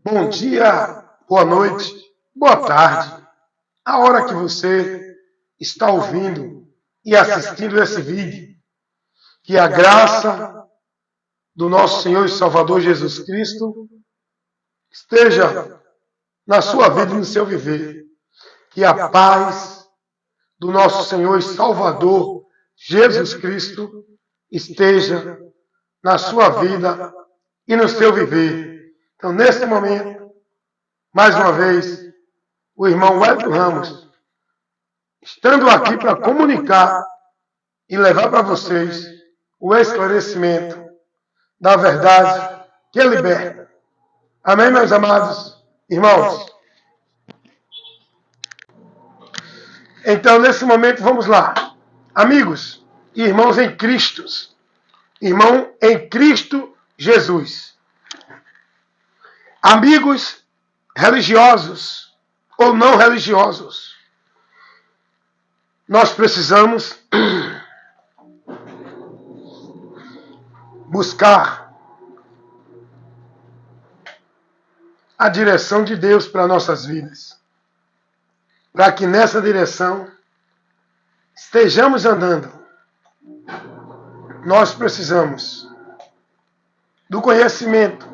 Bom dia, boa noite, boa tarde. A hora que você está ouvindo e assistindo esse vídeo, que a graça do nosso Senhor e Salvador Jesus Cristo esteja na sua vida e no seu viver. Que a paz do nosso Senhor e Salvador Jesus Cristo esteja na sua vida e no seu viver. Então, nesse momento, mais uma vez, o irmão Wellington Ramos, estando aqui para comunicar e levar para vocês o esclarecimento da verdade que liberta. Amém, meus amados irmãos? Então, nesse momento, vamos lá. Amigos e irmãos em Cristo, irmão em Cristo Jesus. Amigos religiosos ou não religiosos, nós precisamos buscar a direção de Deus para nossas vidas, para que nessa direção estejamos andando. Nós precisamos do conhecimento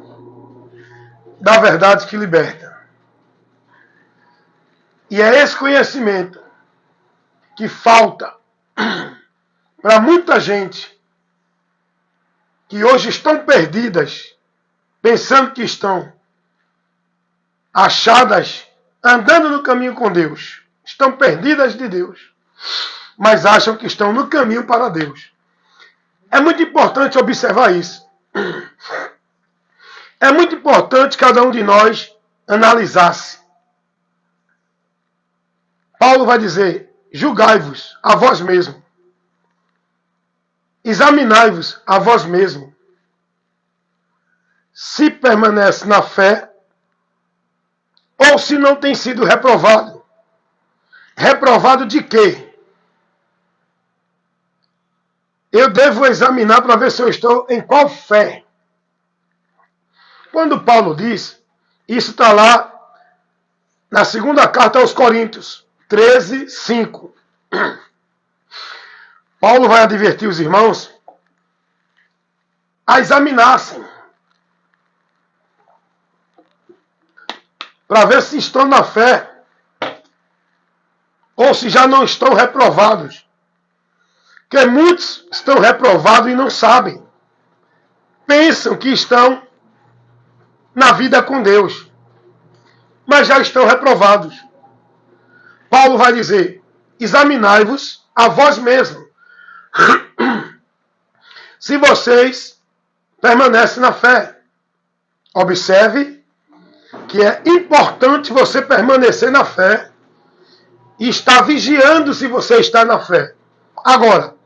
da verdade que liberta. E é esse conhecimento que falta para muita gente que hoje estão perdidas, pensando que estão achadas, andando no caminho com Deus. Estão perdidas de Deus, mas acham que estão no caminho para Deus. É muito importante observar isso. É muito importante cada um de nós analisasse. Paulo vai dizer: julgai-vos a vós mesmo. Examinai-vos a vós mesmo. Se permanece na fé ou se não tem sido reprovado. Reprovado de quê? Eu devo examinar para ver se eu estou em qual fé. Quando Paulo diz, isso está lá na segunda carta aos Coríntios, 13, 5. Paulo vai advertir os irmãos a examinassem para ver se estão na fé ou se já não estão reprovados. Porque muitos estão reprovados e não sabem. Pensam que estão na vida com Deus, mas já estão reprovados. Paulo vai dizer: examinai-vos a vós mesmos. Se vocês permanecem na fé. Observe que é importante você permanecer na fé e estar vigiando se você está na fé. Agora,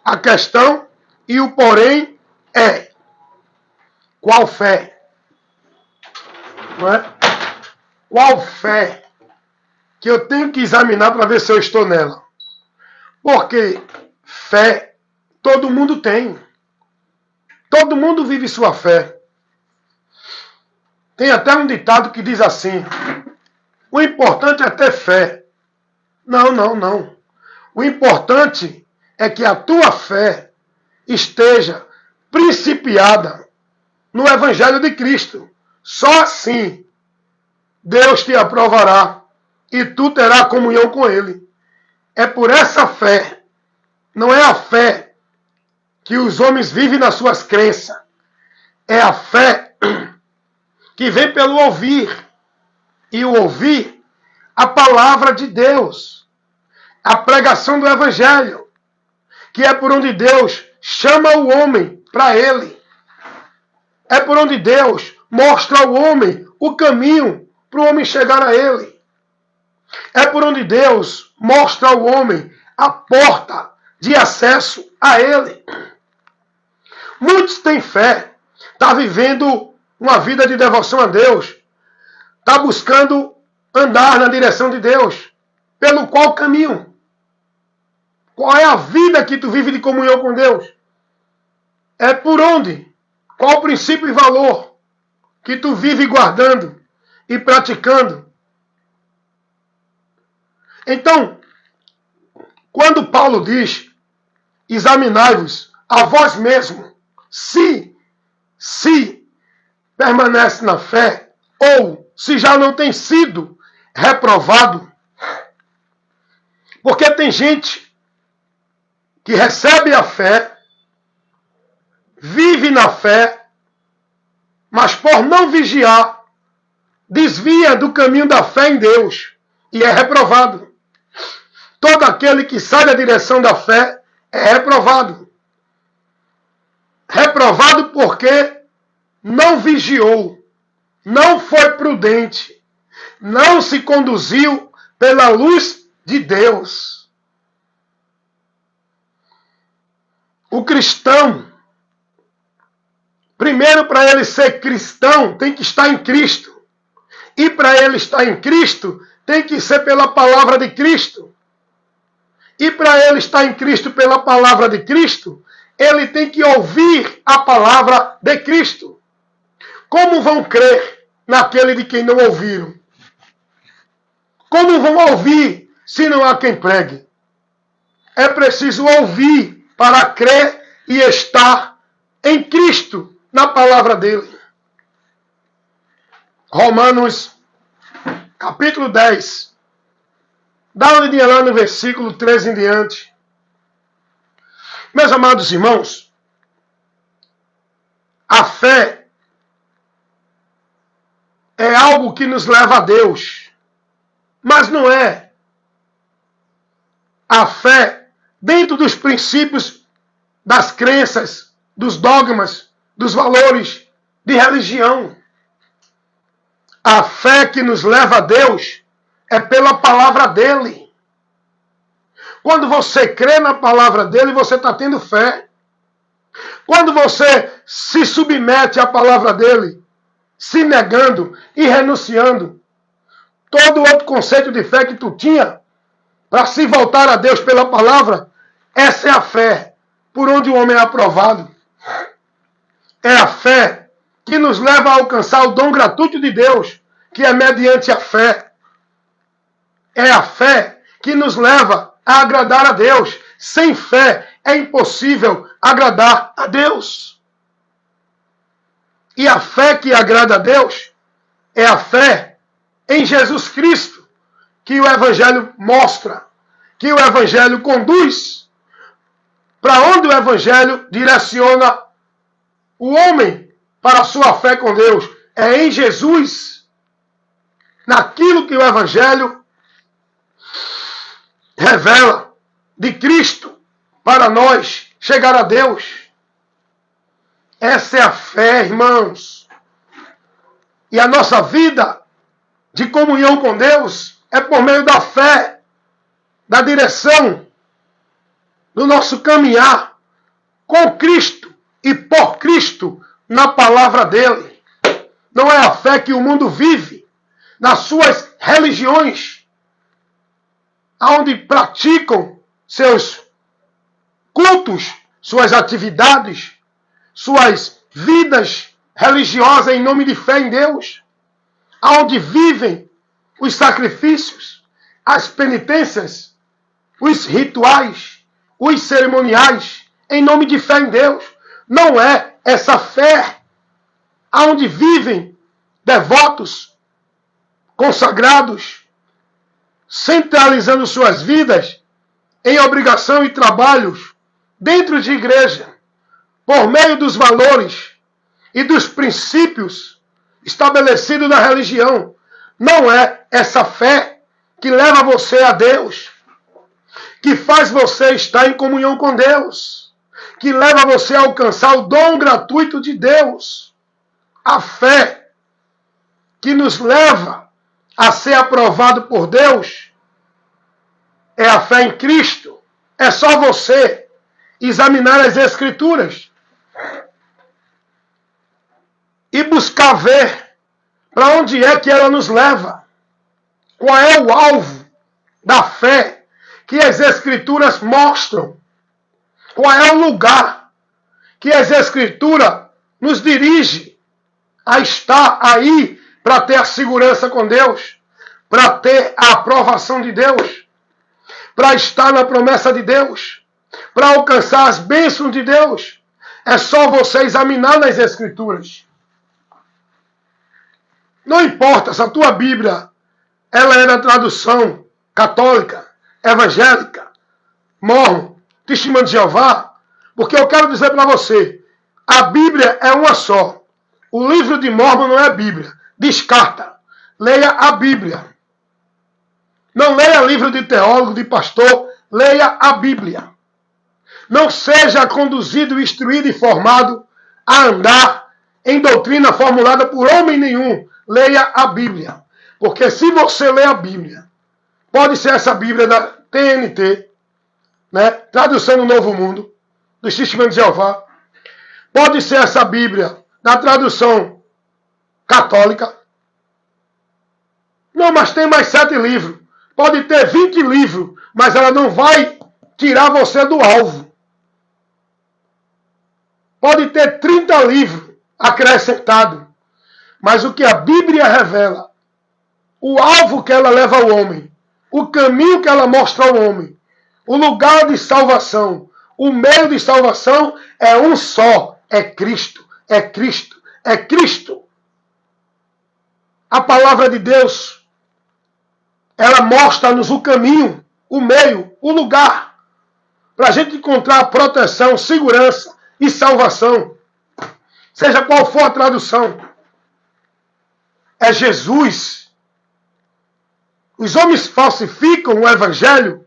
a questão e o porém é: qual fé? Não é? Qual fé que eu tenho que examinar para ver se eu estou nela? Porque fé todo mundo tem. Todo mundo vive sua fé. Tem até um ditado que diz assim: o importante é ter fé. Não, não, não. O importante é que a tua fé esteja principiada no Evangelho de Cristo. Só assim Deus te aprovará e tu terás comunhão com Ele. É por essa fé, não é a fé que os homens vivem nas suas crenças. É a fé que vem pelo ouvir. E o ouvir a palavra de Deus. A pregação do Evangelho. Que é por onde Deus chama o homem para Ele. É por onde Deus mostra ao homem o caminho para o homem chegar a Ele. É por onde Deus mostra ao homem a porta de acesso a Ele. Muitos têm fé, está vivendo uma vida de devoção a Deus, está buscando andar na direção de Deus. Pelo qual caminho? Qual é a vida que tu vive de comunhão com Deus? É por onde? Qual o princípio e valor que tu vive guardando? e praticando. Então, quando Paulo diz, examinai-vos a vós mesmo, se permanece na fé, ou se já não tem sido reprovado. Porque tem gente que recebe a fé, vive na fé, mas por não vigiar, desvia do caminho da fé em Deus e é reprovado. Todo aquele que sai da direção da fé é reprovado. Reprovado porque não vigiou, não foi prudente, não se conduziu pela luz de Deus. O cristão, primeiro, para ele ser cristão, tem que estar em Cristo. E para ele estar em Cristo, tem que ser pela palavra de Cristo. E para ele estar em Cristo pela palavra de Cristo, ele tem que ouvir a palavra de Cristo. Como vão crer naquele de quem não ouviram? Como vão ouvir se não há quem pregue? É preciso ouvir para crer e estar em Cristo, na palavra dele. Romanos, capítulo 10. Dá uma olhadinha lá no versículo 13 em diante. Meus amados irmãos, a fé é algo que nos leva a Deus, mas não é a fé dentro dos princípios das crenças, dos dogmas, dos valores de religião. A fé que nos leva a Deus é pela palavra dele. Quando você crê na palavra dele, você está tendo fé. Quando você se submete à palavra dele, se negando e renunciando todo outro conceito de fé que tu tinha, para se voltar a Deus pela palavra, essa é a fé por onde o homem é aprovado. É a fé que nos leva a alcançar o dom gratuito de Deus, que é mediante a fé. É a fé que nos leva a agradar a Deus. Sem fé é impossível agradar a Deus. E a fé que agrada a Deus é a fé em Jesus Cristo, que o Evangelho mostra, que o Evangelho conduz, para onde o Evangelho direciona o homem para a sua fé com Deus. É em Jesus, naquilo que o Evangelho revela de Cristo para nós chegar a Deus. Essa é a fé, irmãos. E a nossa vida de comunhão com Deus é por meio da fé, da direção do nosso caminhar com Cristo e por Cristo na palavra dele. Não é a fé que o mundo vive nas suas religiões, onde praticam seus cultos, suas atividades, suas vidas religiosas em nome de fé em Deus, onde vivem os sacrifícios, as penitências, os rituais, os cerimoniais, em nome de fé em Deus. Não é essa fé onde vivem devotos, consagrados, centralizando suas vidas em obrigação e trabalhos dentro de igreja, por meio dos valores e dos princípios estabelecidos na religião. Não é essa fé que leva você a Deus, que faz você estar em comunhão com Deus, que leva você a alcançar o dom gratuito de Deus. A fé que nos leva a ser aprovado por Deus é a fé em Cristo. É só você examinar as Escrituras e buscar ver para onde é que ela nos leva. Qual é o alvo da fé que as Escrituras mostram? Qual é o lugar que as Escrituras nos dirige a estar aí para ter a segurança com Deus, para ter a aprovação de Deus, para estar na promessa de Deus, para alcançar as bênçãos de Deus. É só você examinar nas Escrituras. Não importa se a tua Bíblia ela é da tradução católica, evangélica, mormon, testemunho de Jeová, porque eu quero dizer para você, a Bíblia é uma só. O livro de Mormon não é a Bíblia. Descarta. Leia a Bíblia. Não leia livro de teólogo, de pastor. Leia a Bíblia. Não seja conduzido, instruído e formado a andar em doutrina formulada por homem nenhum. Leia a Bíblia. Porque se você ler a Bíblia, pode ser essa Bíblia da TNT, né? Tradução do Novo Mundo, do Testemunho de Jeová. Pode ser essa Bíblia da tradução católica. Não, mas tem mais 7 livros. Pode ter 20 livros, mas ela não vai tirar você do alvo. Pode ter 30 livros acrescentados. Mas o que a Bíblia revela, o alvo que ela leva ao homem, o caminho que ela mostra ao homem, o lugar de salvação, o meio de salvação é um só. É Cristo, é Cristo, é Cristo. A palavra de Deus, ela mostra-nos o caminho, o meio, o lugar, para a gente encontrar proteção, segurança e salvação. Seja qual for a tradução. É Jesus. Os homens falsificam o Evangelho,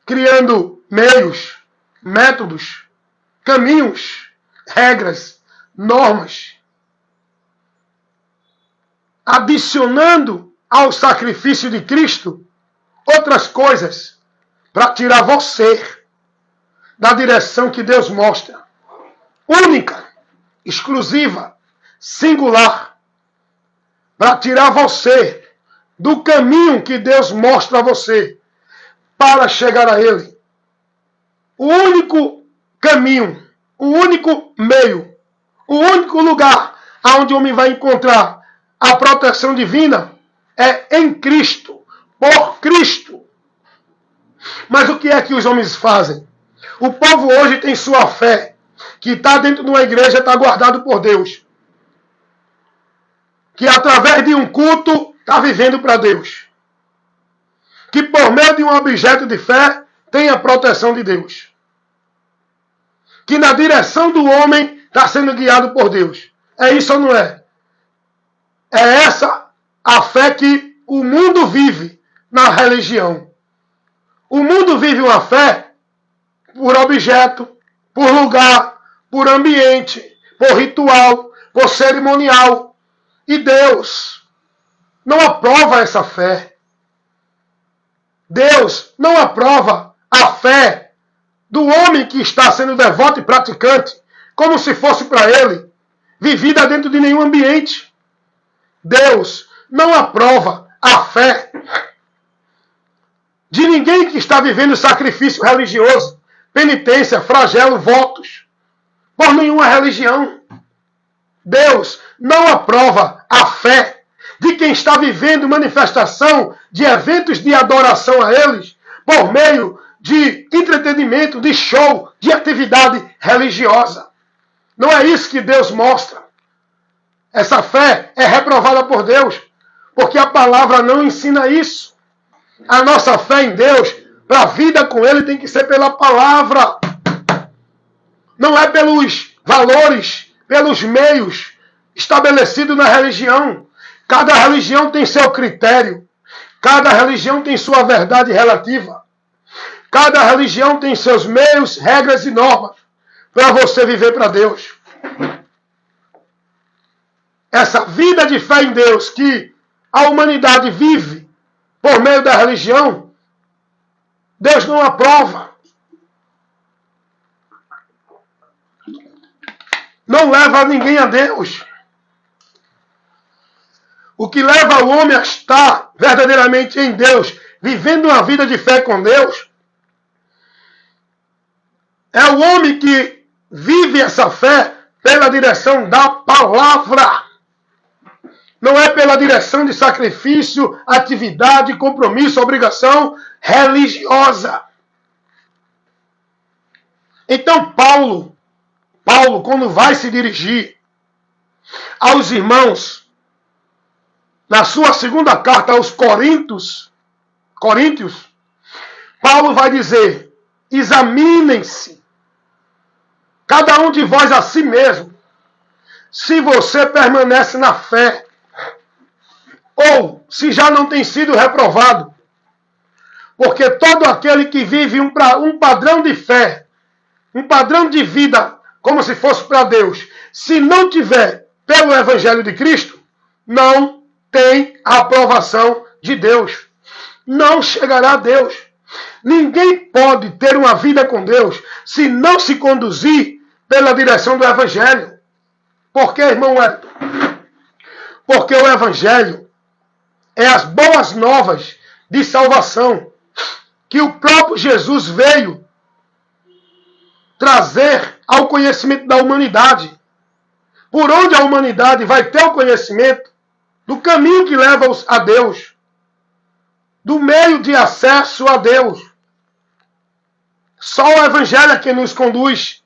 criando meios, métodos, caminhos, regras, normas, adicionando ao sacrifício de Cristo outras coisas para tirar você da direção que Deus mostra. Única, exclusiva, singular, para tirar você do caminho que Deus mostra a você para chegar a Ele. O único caminho, o único meio, o único lugar onde o homem vai encontrar a proteção divina é em Cristo, por Cristo. Mas o que é que os homens fazem? O povo hoje tem sua fé, que está dentro de uma igreja, está guardado por Deus. Que através de um culto está vivendo para Deus. Que por meio de um objeto de fé tem a proteção de Deus. Que na direção do homem está sendo guiado por Deus. É isso ou não é? É essa a fé que o mundo vive na religião. O mundo vive uma fé por objeto, por lugar, por ambiente, por ritual, por cerimonial. E Deus não aprova essa fé. Deus não aprova a fé do homem que está sendo devoto e praticante, como se fosse para ele, vivida dentro de nenhum ambiente. Deus não aprova a fé de ninguém que está vivendo sacrifício religioso, penitência, flagelo, votos, por nenhuma religião. Deus não aprova a fé de quem está vivendo manifestação de eventos de adoração a eles por meio de entretenimento, de show, de atividade religiosa. Não é isso que Deus mostra. Essa fé é reprovada por Deus, porque a palavra não ensina isso. A nossa fé em Deus, para a vida com Ele, tem que ser pela palavra. Não é pelos valores, pelos meios estabelecidos na religião. Cada religião tem seu critério. Cada religião tem sua verdade relativa. Cada religião tem seus meios, regras e normas para você viver para Deus. Essa vida de fé em Deus que a humanidade vive por meio da religião, Deus não aprova. Não leva ninguém a Deus. O que leva o homem a estar verdadeiramente em Deus, vivendo uma vida de fé com Deus, é o homem que vive essa fé pela direção da palavra. Não é pela direção de sacrifício, atividade, compromisso, obrigação religiosa. Então Paulo, quando vai se dirigir aos irmãos, na sua segunda carta aos Coríntios, Paulo vai dizer: examinem-se, cada um de vós a si mesmo, se você permanece na fé, ou se já não tem sido reprovado. Porque todo aquele que vive um padrão de fé, um padrão de vida, como se fosse para Deus, se não tiver pelo Evangelho de Cristo, não tem a aprovação de Deus. Não chegará a Deus. Ninguém pode ter uma vida com Deus se não se conduzir pela direção do Evangelho. Por que, irmão Wellington? Porque o Evangelho é as boas novas de salvação que o próprio Jesus veio trazer ao conhecimento da humanidade. Por onde a humanidade vai ter o conhecimento do caminho que leva a Deus, do meio de acesso a Deus. Só o Evangelho é que nos conduz,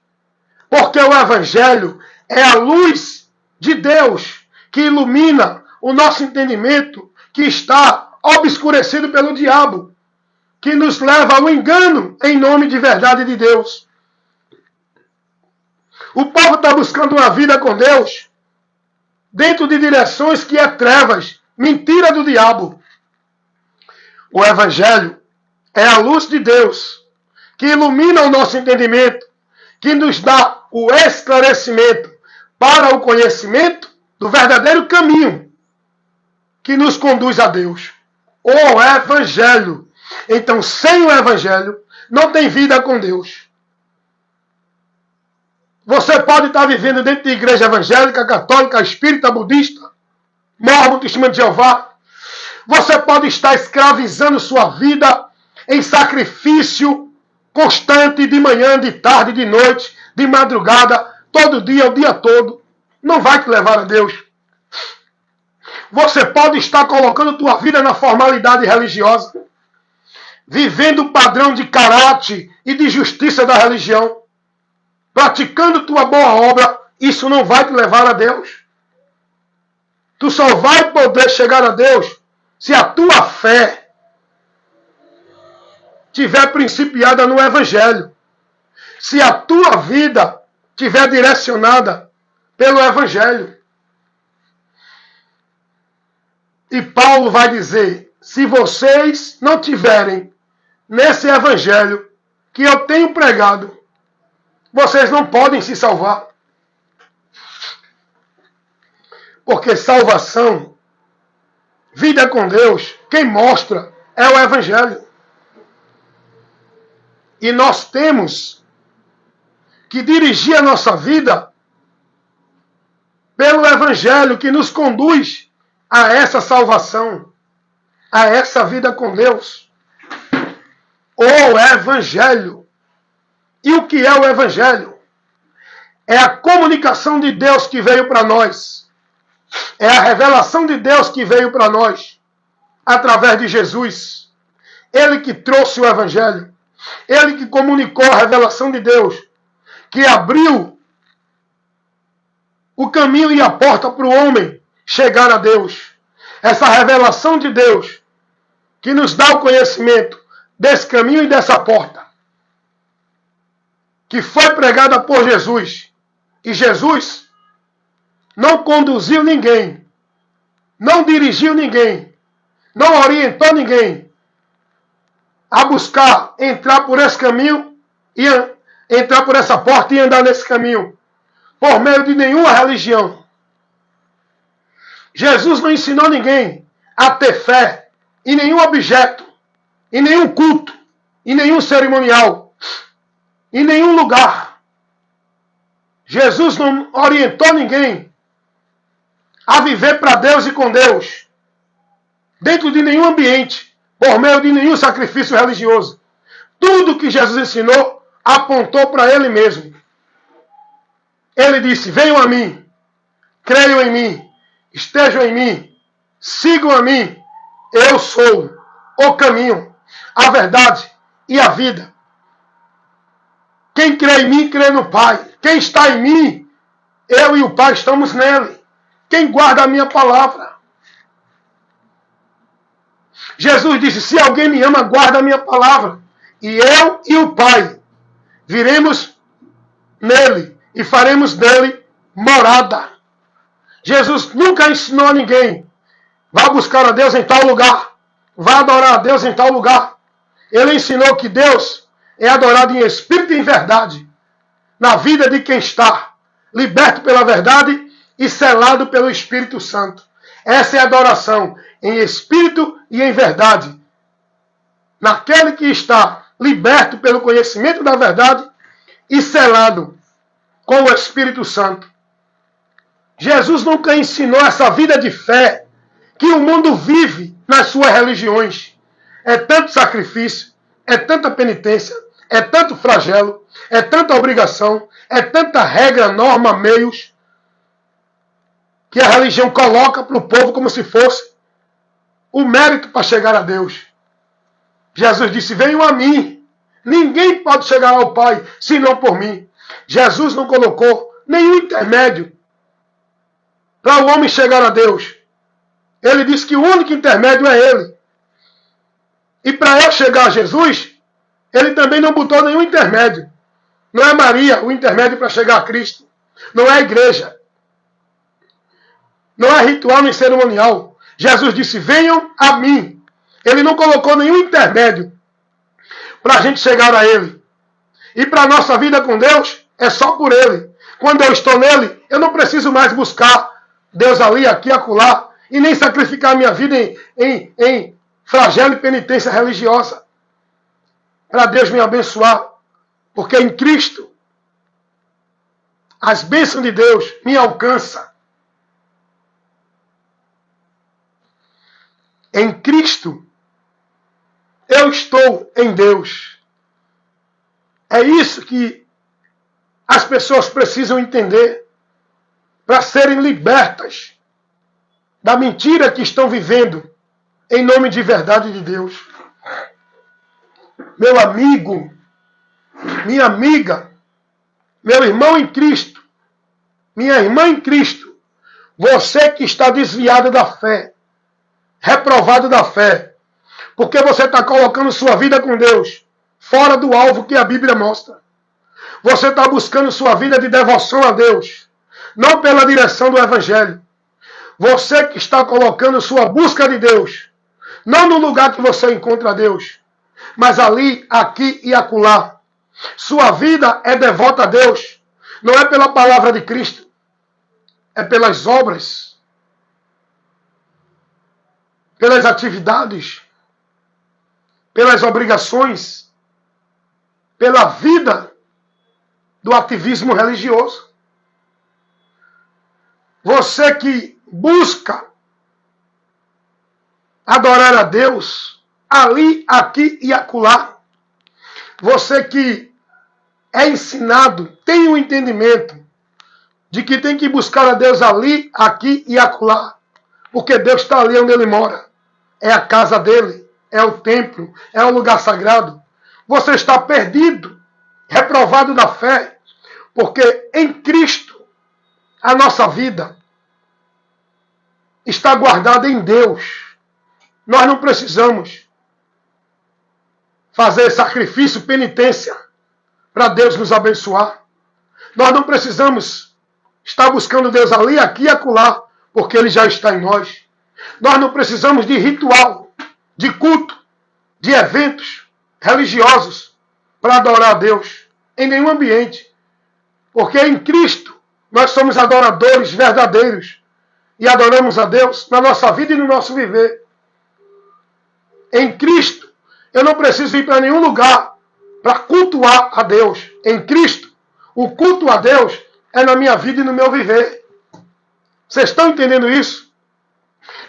porque o Evangelho é a luz de Deus que ilumina o nosso entendimento, que está obscurecido pelo diabo, que nos leva ao engano em nome de verdade de Deus. O povo está buscando uma vida com Deus dentro de direções que é trevas, mentira do diabo. O Evangelho é a luz de Deus que ilumina o nosso entendimento, que nos dá o esclarecimento para o conhecimento do verdadeiro caminho que nos conduz a Deus. O Evangelho. Então, sem o Evangelho, não tem vida com Deus. Você pode estar vivendo dentro de igreja evangélica, católica, espírita, budista, mórmon, testemunho de Jeová. Você pode estar escravizando sua vida em sacrifício constante, de manhã, de tarde, de noite, de madrugada, todo dia, o dia todo. Não vai te levar a Deus. Você pode estar colocando tua vida na formalidade religiosa, vivendo o padrão de caráter e de justiça da religião, praticando tua boa obra. Isso não vai te levar a Deus. Tu só vai poder chegar a Deus se a tua fé tiver principiada no Evangelho, se a tua vida tiver direcionada pelo Evangelho. E Paulo vai dizer: se vocês não tiverem nesse Evangelho que eu tenho pregado, vocês não podem se salvar. Porque salvação, vida com Deus, quem mostra é o Evangelho. E nós temos que dirigir a nossa vida pelo Evangelho que nos conduz a essa salvação, a essa vida com Deus. O Evangelho. E o que é o Evangelho? É a comunicação de Deus que veio para nós. É a revelação de Deus que veio para nós através de Jesus. Ele que trouxe o Evangelho. Ele que comunicou a revelação de Deus, que abriu o caminho e a porta para o homem chegar a Deus. Essa revelação de Deus que nos dá o conhecimento desse caminho e dessa porta, que foi pregada por Jesus. E Jesus não conduziu ninguém, não dirigiu ninguém, não orientou ninguém a buscar entrar por esse caminho e entrar por essa porta e andar nesse caminho por meio de nenhuma religião. Jesus não ensinou ninguém a ter fé em nenhum objeto, em nenhum culto, em nenhum cerimonial, em nenhum lugar. Jesus não orientou ninguém a viver para Deus e com Deus dentro de nenhum ambiente, por meio de nenhum sacrifício religioso. Tudo que Jesus ensinou apontou para Ele mesmo. Ele disse: venham a mim, creiam em mim, estejam em mim, sigam a mim. Eu sou o caminho, a verdade e a vida. Quem crê em mim, crê no Pai. Quem está em mim, eu e o Pai estamos nele. Quem guarda a minha palavra. Jesus disse, se alguém me ama, guarda a minha palavra. E eu e o Pai viremos nele e faremos dele morada. Jesus nunca ensinou a ninguém, vá buscar a Deus em tal lugar, vá adorar a Deus em tal lugar. Ele ensinou que Deus é adorado em espírito e em verdade, na vida de quem está liberto pela verdade e selado pelo Espírito Santo. Essa é a adoração em espírito e em verdade, naquele que está liberto pelo conhecimento da verdade e selado com o Espírito Santo. Jesus nunca ensinou essa vida de fé que o mundo vive nas suas religiões. É tanto sacrifício, é tanta penitência, é tanto flagelo, é tanta obrigação, é tanta regra, norma, meios, que a religião coloca para o povo como se fosse o mérito para chegar a Deus. Jesus disse, venham a mim. Ninguém pode chegar ao Pai senão por mim. Jesus não colocou nenhum intermédio para o homem chegar a Deus. Ele disse que o único intermédio é Ele. E para eu chegar a Jesus, Ele também não botou nenhum intermédio. Não é Maria o intermédio para chegar a Cristo. Não é a igreja. Não é ritual nem cerimonial. Jesus disse, venham a mim. Ele não colocou nenhum intermédio para a gente chegar a Ele. E para a nossa vida com Deus, é só por Ele. Quando eu estou nele, eu não preciso mais buscar Deus ali, aqui, acolá, e nem sacrificar a minha vida em flagelo e penitência religiosa. Para Deus me abençoar. Porque em Cristo, as bênçãos de Deus me alcançam. Em Cristo, eu estou em Deus. É isso que as pessoas precisam entender para serem libertas da mentira que estão vivendo em nome de verdade de Deus. Meu amigo, minha amiga, meu irmão em Cristo, minha irmã em Cristo, você que está desviado da fé, reprovado da fé, porque você está colocando sua vida com Deus fora do alvo que a Bíblia mostra. Você está buscando sua vida de devoção a Deus, não pela direção do Evangelho. Você que está colocando sua busca de Deus, não no lugar que você encontra Deus, mas ali, aqui e acolá. Sua vida é devota a Deus, não é pela palavra de Cristo, é pelas obras, pelas atividades, pelas obrigações, pela vida do ativismo religioso. Você que busca adorar a Deus ali, aqui e acolá. Você que é ensinado, tem um entendimento de que tem que buscar a Deus ali, aqui e acolá. Porque Deus está ali onde Ele mora. É a casa dEle, é o templo, é o lugar sagrado. Você está perdido, reprovado da fé, porque em Cristo a nossa vida está guardada em Deus. Nós não precisamos fazer sacrifício, penitência, para Deus nos abençoar. Nós não precisamos estar buscando Deus ali, aqui e acolá, porque Ele já está em nós. Nós não precisamos de ritual, de culto, de eventos religiosos para adorar a Deus em nenhum ambiente. Porque em Cristo nós somos adoradores verdadeiros e adoramos a Deus na nossa vida e no nosso viver. Em Cristo eu não preciso ir para nenhum lugar para cultuar a Deus. Em Cristo, o culto a Deus é na minha vida e no meu viver. Vocês estão entendendo isso?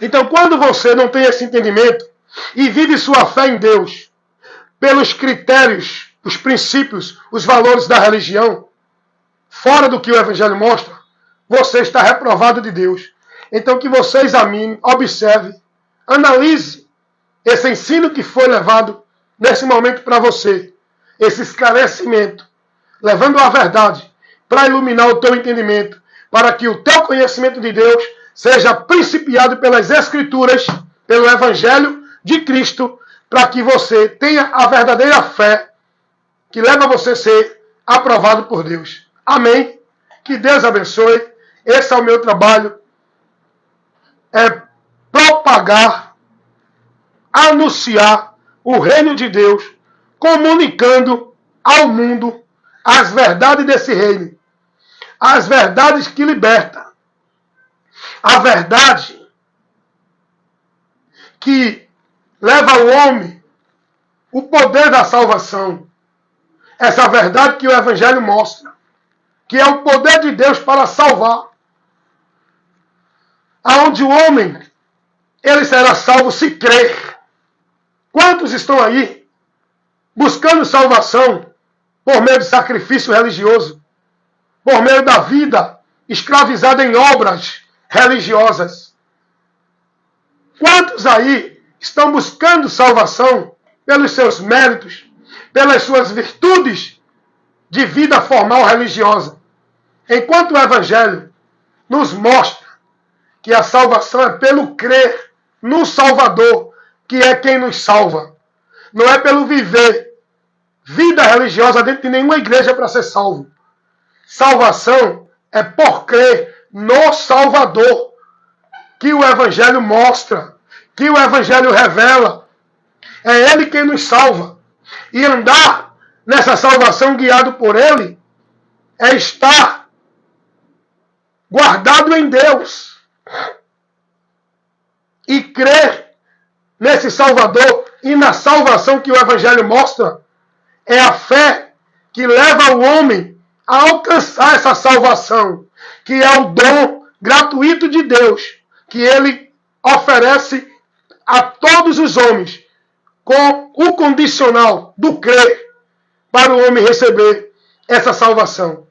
Então, quando você não tem esse entendimento e vive sua fé em Deus pelos critérios, os princípios, os valores da religião, fora do que o Evangelho mostra, você está reprovado de Deus. Então que você examine, observe, analise esse ensino que foi levado nesse momento para você, esse esclarecimento, levando a verdade para iluminar o teu entendimento, para que o teu conhecimento de Deus seja principiado pelas Escrituras, pelo Evangelho de Cristo, para que você tenha a verdadeira fé que leva você a ser aprovado por Deus. Amém? Que Deus abençoe. Esse é o meu trabalho. É propagar, anunciar o reino de Deus, comunicando ao mundo as verdades desse reino. As verdades que libertam. A verdade que leva ao homem o poder da salvação. Essa verdade que o Evangelho mostra, que é o poder de Deus para salvar. Aonde o homem, ele será salvo se crer. Quantos estão aí buscando salvação por meio de sacrifício religioso, por meio da vida escravizada em obras religiosas? Quantos aí estão buscando salvação pelos seus méritos, pelas suas virtudes de vida formal religiosa? Enquanto o Evangelho nos mostra que a salvação é pelo crer no Salvador, que é quem nos salva. Não é pelo viver vida religiosa dentro de nenhuma igreja para ser salvo. Salvação é por crer no Salvador, que o Evangelho mostra, que o Evangelho revela. É Ele quem nos salva. E andar nessa salvação guiado por Ele é estar guardado em Deus. E crer nesse Salvador e na salvação que o Evangelho mostra é a fé que leva o homem a alcançar essa salvação, que é o dom gratuito de Deus, que Ele oferece a todos os homens, com o condicional do crer, para o homem receber essa salvação.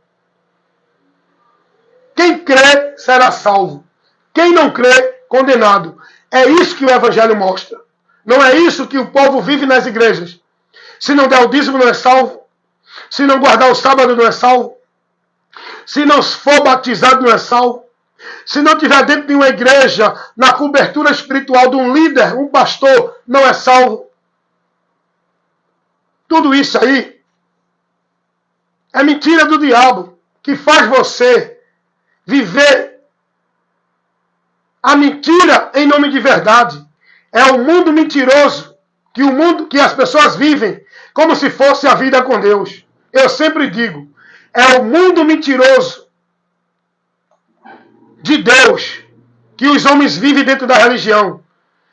Quem crê será salvo. Quem não crê, condenado. É isso que o Evangelho mostra. Não é isso que o povo vive nas igrejas. Se não der o dízimo, não é salvo. Se não guardar o sábado, não é salvo. Se não for batizado, não é salvo. Se não estiver dentro de uma igreja, na cobertura espiritual de um líder, um pastor, não é salvo. Tudo isso aí é mentira do diabo, que faz você viver a mentira em nome de verdade. É o mundo mentiroso que as pessoas vivem como se fosse a vida com Deus. Eu sempre digo, é o mundo mentiroso de Deus que os homens vivem dentro da religião.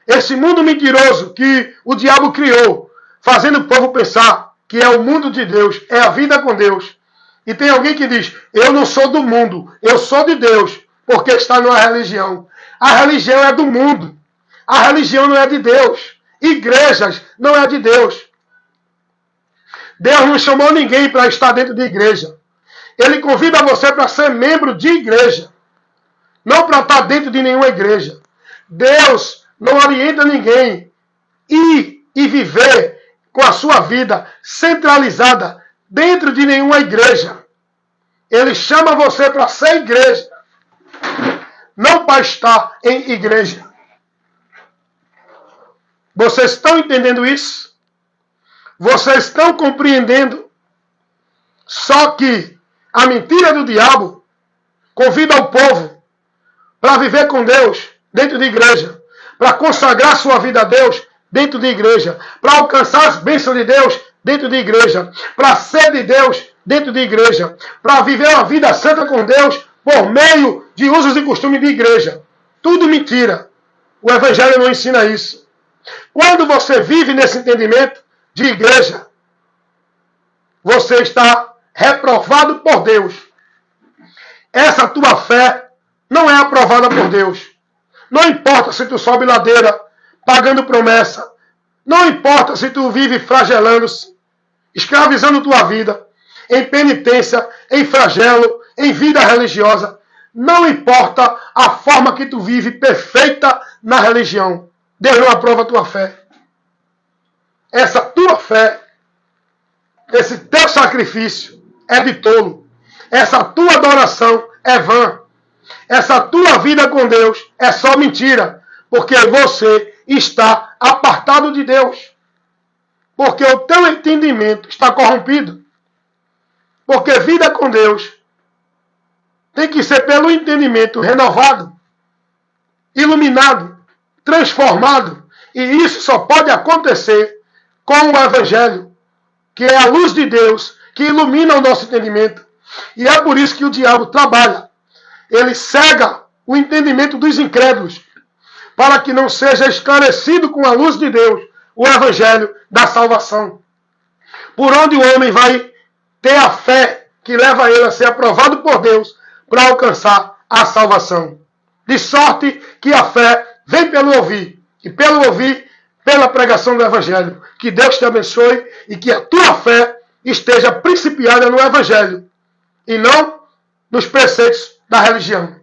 Esse mundo mentiroso que o diabo criou, fazendo o povo pensar que é o mundo de Deus, é a vida com Deus. E tem alguém que diz, eu não sou do mundo, eu sou de Deus, porque está numa religião. A religião é do mundo. A religião não é de Deus. Igrejas não é de Deus. Deus não chamou ninguém para estar dentro de igreja. Ele convida você para ser membro de igreja. Não para estar dentro de nenhuma igreja. Deus não orienta ninguém ir e viver com a sua vida centralizada dentro de nenhuma igreja. Ele chama você para ser igreja. Não para estar em igreja. Vocês estão entendendo isso? Vocês estão compreendendo? Só que a mentira do diabo convida o povo para viver com Deus dentro de igreja, para consagrar sua vida a Deus dentro de igreja, para alcançar as bênçãos de Deus dentro de igreja, para ser de Deus dentro de igreja, para viver uma vida santa com Deus por meio de usos e costumes de igreja. Tudo mentira. O Evangelho não ensina isso. Quando você vive nesse entendimento de igreja, você está reprovado por Deus. Essa tua fé não é aprovada por Deus. Não importa se tu sobe ladeira pagando promessa. Não importa se tu vive flagelando-se, escravizando tua vida, em penitência, em flagelo, em vida religiosa. Não importa a forma que tu vive perfeita na religião. Deus não aprova a tua fé. Essa tua fé, esse teu sacrifício é de tolo. Essa tua adoração é vã. Essa tua vida com Deus é só mentira. Porque você está apartado de Deus. Porque o teu entendimento está corrompido. Porque vida com Deus tem que ser pelo entendimento renovado, iluminado, transformado. E isso só pode acontecer com o Evangelho, que é a luz de Deus, que ilumina o nosso entendimento. E é por isso que o diabo trabalha. Ele cega o entendimento dos incrédulos, para que não seja esclarecido com a luz de Deus o Evangelho da salvação. Por onde o homem vai ter a fé que leva ele a ser aprovado por Deus para alcançar a salvação. De sorte que a fé vem pelo ouvir, e pelo ouvir, pela pregação do Evangelho. Que Deus te abençoe e que a tua fé esteja principiada no Evangelho e não nos preceitos da religião.